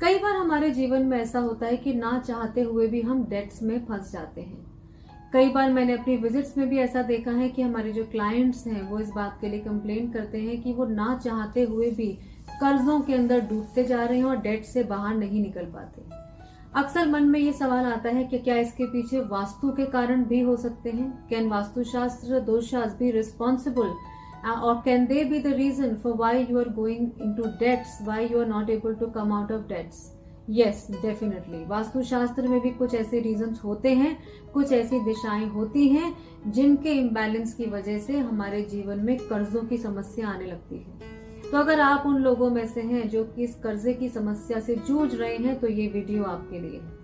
कई बार हमारे जीवन में ऐसा होता है कि ना चाहते हुए भी हम डेट्स में फंस जाते हैं। कई बार मैंने अपनी विजिट्स में भी ऐसा देखा है कि हमारे जो क्लाइंट्स हैं वो इस बात के लिए कंप्लेन करते हैं कि वो ना चाहते हुए भी कर्जों के अंदर डूबते जा रहे हैं और डेट से बाहर नहीं निकल पाते। अक्सर मन में ये सवाल आता है कि क्या इसके पीछे वास्तु के कारण भी हो सकते हैं? कैन वास्तुशास्त्र दोषास be responsible or can they be the reason for why you are going into debts, why you are not able to come out of debts? Yes, definitely. वास्तुशास्त्र में भी कुछ ऐसे रीजंस होते हैं, कुछ ऐसी दिशाएं होती हैं जिनके इम्बैलेंस की वजह से हमारे जीवन में कर्जों की समस्या आने लगती है। तो अगर आप उन लोगों में से हैं जो कि इस कर्जे की समस्या से जूझ रहे हैं तो ये वीडियो आपके लिए है।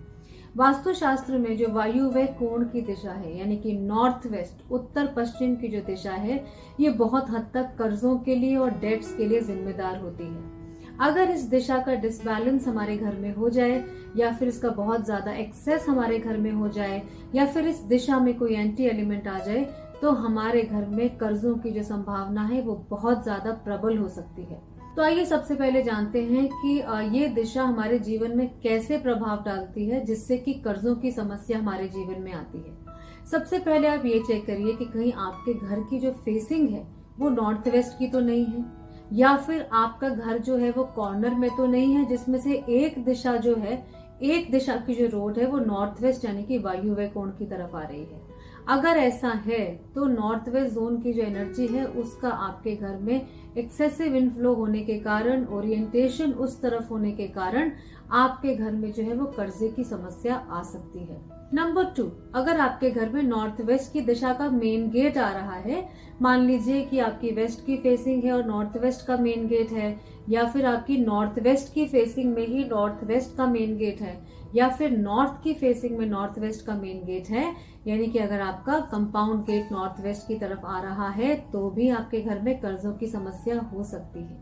वास्तुशास्त्र में जो वायुव्य कोण की दिशा है यानी कि नॉर्थ वेस्ट उत्तर पश्चिम की जो दिशा है ये बहुत हद तक कर्जों के लिए और डेट्स के लिए जिम्मेदार होती है। अगर इस दिशा का डिसबैलेंस हमारे घर में हो जाए या फिर इसका बहुत ज्यादा एक्सेस हमारे घर में हो जाए या फिर इस दिशा में कोई एंटी एलिमेंट आ जाए तो हमारे घर में कर्जों की जो संभावना है वो बहुत ज्यादा प्रबल हो सकती है। तो आइए सबसे पहले जानते हैं कि ये दिशा हमारे जीवन में कैसे प्रभाव डालती है जिससे कि कर्जों की समस्या हमारे जीवन में आती है। सबसे पहले आप ये चेक करिए कि कहीं आपके घर की जो फेसिंग है वो नॉर्थ वेस्ट की तो नहीं है या फिर आपका घर जो है वो कॉर्नर में तो नहीं है जिसमें से एक दिशा जो है एक दिशा की जो रोड है वो नॉर्थ वेस्ट यानी कि वायुव्य कोण की तरफ आ रही है। अगर ऐसा है तो नॉर्थ वेस्ट जोन की जो एनर्जी है उसका आपके घर में एक्सेसिव इनफ्लो होने के कारण ओरिएंटेशन उस तरफ होने के कारण आपके घर में जो है वो कर्जे की समस्या आ सकती है। नंबर 2, अगर आपके घर में नॉर्थ वेस्ट की दिशा का मेन गेट आ रहा है, मान लीजिए कि आपकी वेस्ट की फेसिंग है और नॉर्थ वेस्ट का मेन गेट है या फिर आपकी नॉर्थ वेस्ट की फेसिंग में ही नॉर्थ वेस्ट का मेन गेट है या फिर नॉर्थ की फेसिंग में नॉर्थ वेस्ट का मेन गेट है, यानी कि अगर आपका कंपाउंड गेट नॉर्थ वेस्ट की तरफ आ रहा है तो भी आपके घर में कर्जों की समस्या हो सकती है।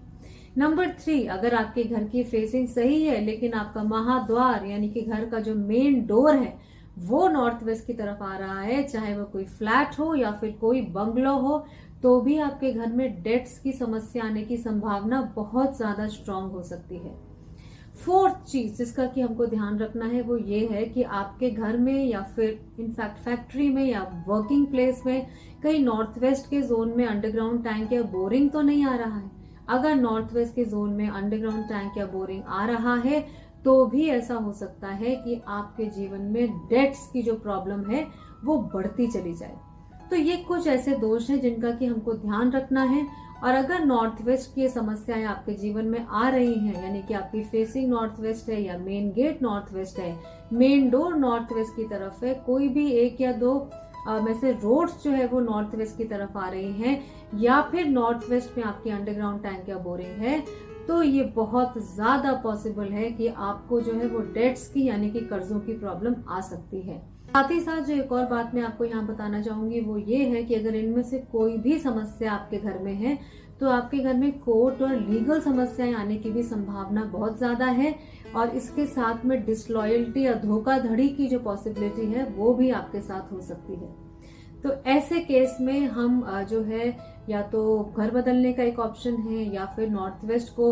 नंबर 3, अगर आपके घर की फेसिंग सही है लेकिन आपका महाद्वार यानी कि घर का जो मेन डोर है वो नॉर्थ वेस्ट की तरफ आ रहा है, चाहे वो कोई फ्लैट हो या फिर कोई बंगलो हो, तो भी आपके घर में डेट्स की समस्या आने की संभावना बहुत ज्यादा स्ट्रांग हो सकती है। 4th चीज जिसका कि हमको ध्यान रखना है वो ये है कि आपके घर में या फिर इनफैक्ट फैक्ट्री में या वर्किंग प्लेस में कहीं नॉर्थ वेस्ट के जोन में अंडरग्राउंड टैंक या बोरिंग तो नहीं आ रहा है। अगर नॉर्थ वेस्ट के जोन में अंडरग्राउंड टैंक या बोरिंग आ रहा है तो भी ऐसा हो सकता है कि आपके जीवन में डेट्स की जो प्रॉब्लम है वो बढ़ती चली जाए। तो ये कुछ ऐसे दोष हैं जिनका कि हमको ध्यान रखना है। और अगर नॉर्थ वेस्ट की समस्याएं आपके जीवन में आ रही हैं यानी कि आपकी फेसिंग नॉर्थ वेस्ट है या मेन गेट नॉर्थ वेस्ट है, मेन डोर नॉर्थ वेस्ट की तरफ है, कोई भी एक या दो में से रोड्स जो है वो नॉर्थ वेस्ट की तरफ आ रही हैं या फिर नॉर्थ वेस्ट में आपकी अंडरग्राउंड टैंक या बोरिंग है, तो ये बहुत ज्यादा पॉसिबल है कि आपको जो है वो डेट्स की यानी कि कर्जों की प्रॉब्लम आ सकती है। साथ ही साथ जो एक और बात मैं आपको यहाँ बताना चाहूंगी वो ये है कि अगर इनमें से कोई भी समस्या आपके घर में है तो आपके घर में कोर्ट और लीगल समस्याएं आने की भी संभावना बहुत ज्यादा है और इसके साथ में डिसलॉयल्टी या धोखाधड़ी की जो पॉसिबिलिटी है वो भी आपके साथ हो सकती है। तो ऐसे केस में हम जो है या तो घर बदलने का एक ऑप्शन है या फिर नॉर्थ वेस्ट को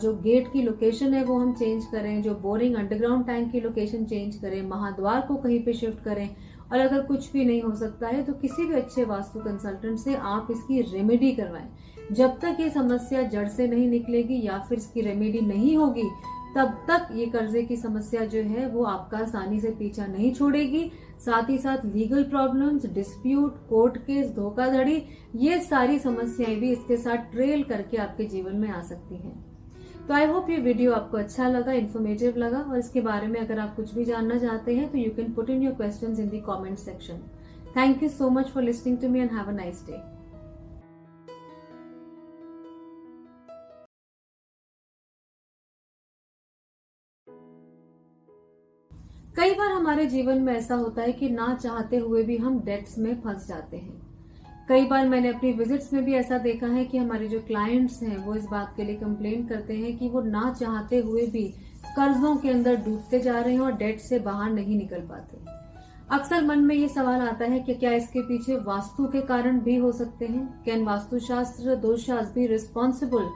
जो गेट की लोकेशन है वो हम चेंज करें, जो बोरिंग अंडरग्राउंड टैंक की लोकेशन चेंज करें, महाद्वार को कहीं पे शिफ्ट करें। और अगर कुछ भी नहीं हो सकता है तो किसी भी अच्छे वास्तु कंसल्टेंट से आप इसकी रेमेडी करवाएं। जब तक ये समस्या जड़ से नहीं निकलेगी या फिर इसकी रेमेडी नहीं होगी तब तक ये कर्जे की समस्या जो है वो आपका आसानी से पीछा नहीं छोड़ेगी। साथ ही साथ legal problems, dispute, court case, धोखाधड़ी, ये सारी समस्याएं भी इसके साथ ट्रेल करके आपके जीवन में आ सकती हैं। तो आई होप ये वीडियो आपको अच्छा लगा, इन्फॉर्मेटिव लगा और इसके बारे में अगर आप कुछ भी जानना चाहते हैं तो you can put in your questions in the comment section. Thank you so much for listening to me and have a nice day. कई बार हमारे जीवन में ऐसा होता है कि ना चाहते हुए भी हम डेट्स में फंस जाते हैं। कई बार मैंने अपनी विजिट्स में भी ऐसा देखा है कि हमारे जो क्लाइंट्स हैं वो इस बात के लिए कंप्लेन करते हैं कि वो ना चाहते हुए भी कर्जों के अंदर डूबते जा रहे हैं और डेट से बाहर नहीं निकल पाते। अक्सर मन में ये सवाल आता है कि क्या इसके पीछे वास्तु के कारण भी हो सकते हैं? कैन वास्तुशास्त्र दोषास be responsible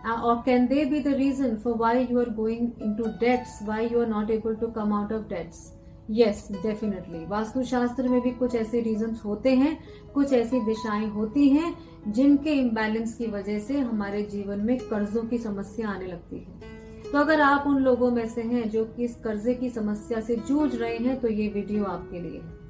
or can they be the reason for why you are going into debts, why you are not able to come out of debts? Yes, definitely. Vastu शास्त्र में भी कुछ ऐसे रीजंस होते हैं, कुछ ऐसी दिशाएं होती हैं जिनके इम्बैलेंस की वजह से हमारे जीवन में कर्जों की समस्या आने लगती है। तो अगर आप उन लोगों में से हैं जो कि इस कर्जे की समस्या से जूझ रहे हैं तो ये वीडियो आपके लिए है।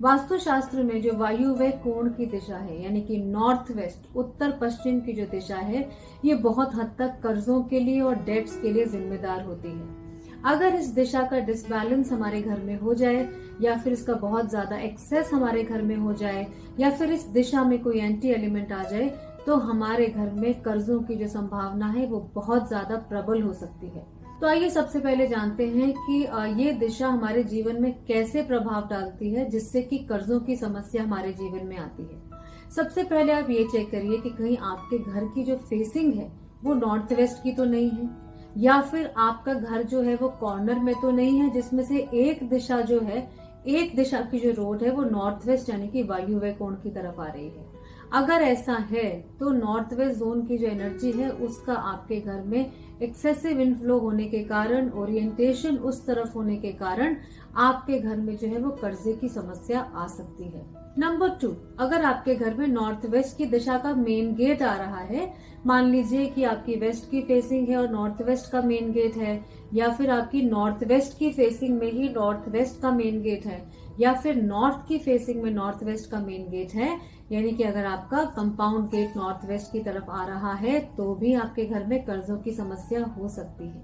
वास्तु शास्त्र में जो वायुव्य कोण की दिशा है, यानी कि नॉर्थ वेस्ट, उत्तर पश्चिम की जो दिशा है, ये बहुत हद तक कर्जों के लिए और डेट्स के लिए जिम्मेदार होती है। अगर इस दिशा का डिसबैलेंस हमारे घर में हो जाए, या फिर इसका बहुत ज्यादा एक्सेस हमारे घर में हो जाए, या फिर इस दिशा में कोई एंटी एलिमेंट आ जाए, तो हमारे घर में कर्जों की जो संभावना है वो बहुत ज्यादा प्रबल हो सकती है। तो आइए सबसे पहले जानते हैं कि ये दिशा हमारे जीवन में कैसे प्रभाव डालती है, जिससे कि कर्जों की समस्या हमारे जीवन में आती है। सबसे पहले आप ये चेक करिए कि कहीं आपके घर की जो फेसिंग है वो नॉर्थ वेस्ट की तो नहीं है, या फिर आपका घर जो है वो कॉर्नर में तो नहीं है, जिसमें से एक दिशा जो है, एक दिशा की जो रोड है वो नॉर्थ वेस्ट यानी कि वायुव्य कोण की तरफ आ रही है। अगर ऐसा है तो नॉर्थ वेस्ट जोन की जो एनर्जी है उसका आपके घर में एक्सेसिव इनफ्लो होने के कारण, ओरिएंटेशन उस तरफ होने के कारण आपके घर में जो है वो कर्जे की समस्या आ सकती है। नंबर 2, अगर आपके घर में नॉर्थ वेस्ट की दिशा का मेन गेट आ रहा है, मान लीजिए कि आपकी वेस्ट की फेसिंग है और नॉर्थ वेस्ट का मेन गेट है, या फिर आपकी नॉर्थ वेस्ट की फेसिंग में ही नॉर्थ वेस्ट का मेन गेट है, या फिर नॉर्थ की फेसिंग में नॉर्थ वेस्ट का मेन गेट है, यानी कि अगर आपका कंपाउंड गेट नॉर्थ वेस्ट की तरफ आ रहा है तो भी आपके घर में कर्जों की समस्या हो सकती है।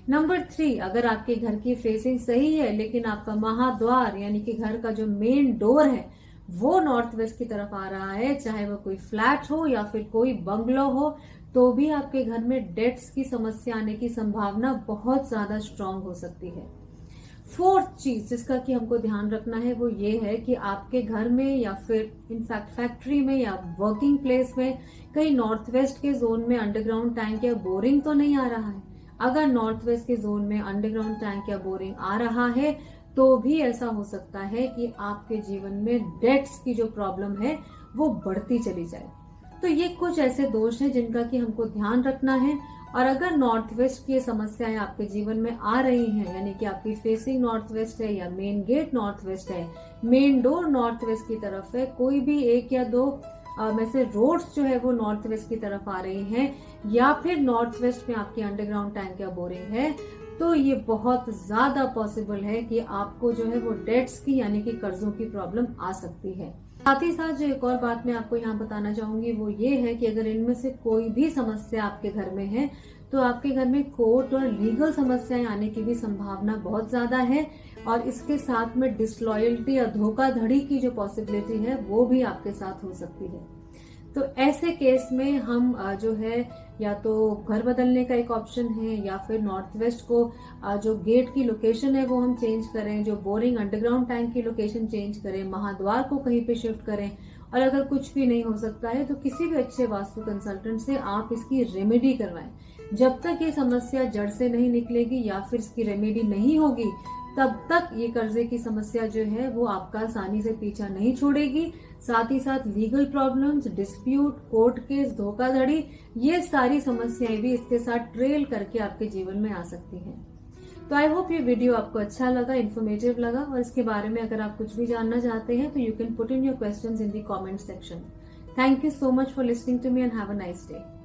नंबर 3, अगर आपके घर की फेसिंग सही है लेकिन आपका महाद्वार यानी कि घर का जो मेन डोर है वो नॉर्थ वेस्ट की तरफ आ रहा है, चाहे वो कोई फ्लैट हो या फिर कोई बंगलो हो, तो भी आपके घर में डेट्स की समस्या आने की संभावना बहुत ज्यादा स्ट्रांग हो सकती है। 4th चीज जिसका कि हमको ध्यान रखना है वो ये है कि आपके घर में या फिर इनफैक्ट फैक्ट्री में या वर्किंग प्लेस में कहीं नॉर्थ वेस्ट के जोन में अंडरग्राउंड टैंक या बोरिंग तो नहीं आ रहा है। अगर नॉर्थ वेस्ट के जोन में अंडरग्राउंड टैंक या बोरिंग आ रहा है तो भी ऐसा हो सकता है कि आपके जीवन में डेट्स की जो प्रॉब्लम है वो बढ़ती चली जाए। तो ये कुछ ऐसे दोष हैं जिनका कि हमको ध्यान रखना है। और अगर नॉर्थ वेस्ट की समस्याएं आपके जीवन में आ रही हैं, यानी कि आपकी फेसिंग नॉर्थ वेस्ट है या मेन गेट नॉर्थ वेस्ट है, मेन डोर नॉर्थ वेस्ट की तरफ है, कोई भी एक या दो में से रोड्स जो है वो नॉर्थ वेस्ट की तरफ आ रही हैं, या फिर नॉर्थ वेस्ट में आपकी अंडरग्राउंड टैंक या बोरिंग है, तो ये बहुत ज्यादा पॉसिबल है कि आपको जो है वो डेट्स की यानी कि कर्जों की प्रॉब्लम आ सकती है। साथ ही साथ जो एक और बात मैं आपको यहाँ बताना चाहूंगी वो ये है कि अगर इनमें से कोई भी समस्या आपके घर में है तो आपके घर में कोर्ट और लीगल समस्याएं आने की भी संभावना बहुत ज्यादा है, और इसके साथ में डिसलॉयल्टी या धोखाधड़ी की जो पॉसिबिलिटी है वो भी आपके साथ हो सकती है। तो ऐसे केस में हम जो है या तो घर बदलने का एक ऑप्शन है, या फिर नॉर्थ वेस्ट को जो गेट की लोकेशन है वो हम चेंज करें, जो बोरिंग अंडरग्राउंड टैंक की लोकेशन चेंज करें, महाद्वार को कहीं पे शिफ्ट करें। और अगर कुछ भी नहीं हो सकता है तो किसी भी अच्छे वास्तु कंसल्टेंट से आप इसकी रेमेडी करवाएं। जब तक ये समस्या जड़ से नहीं निकलेगी या फिर इसकी रेमेडी नहीं होगी तब तक ये कर्जे की समस्या जो है वो आपका आसानी से पीछा नहीं छोड़ेगी। साथ ही साथ legal problems, dispute, court case, धोखाधड़ी, ये सारी समस्याएं भी इसके साथ ट्रेल करके आपके जीवन में आ सकती हैं। तो आई होप ये वीडियो आपको अच्छा लगा, इन्फॉर्मेटिव लगा, और इसके बारे में अगर आप कुछ भी जानना चाहते हैं तो you can put in your questions in the comment section. Thank you so much for listening to me and have a nice day.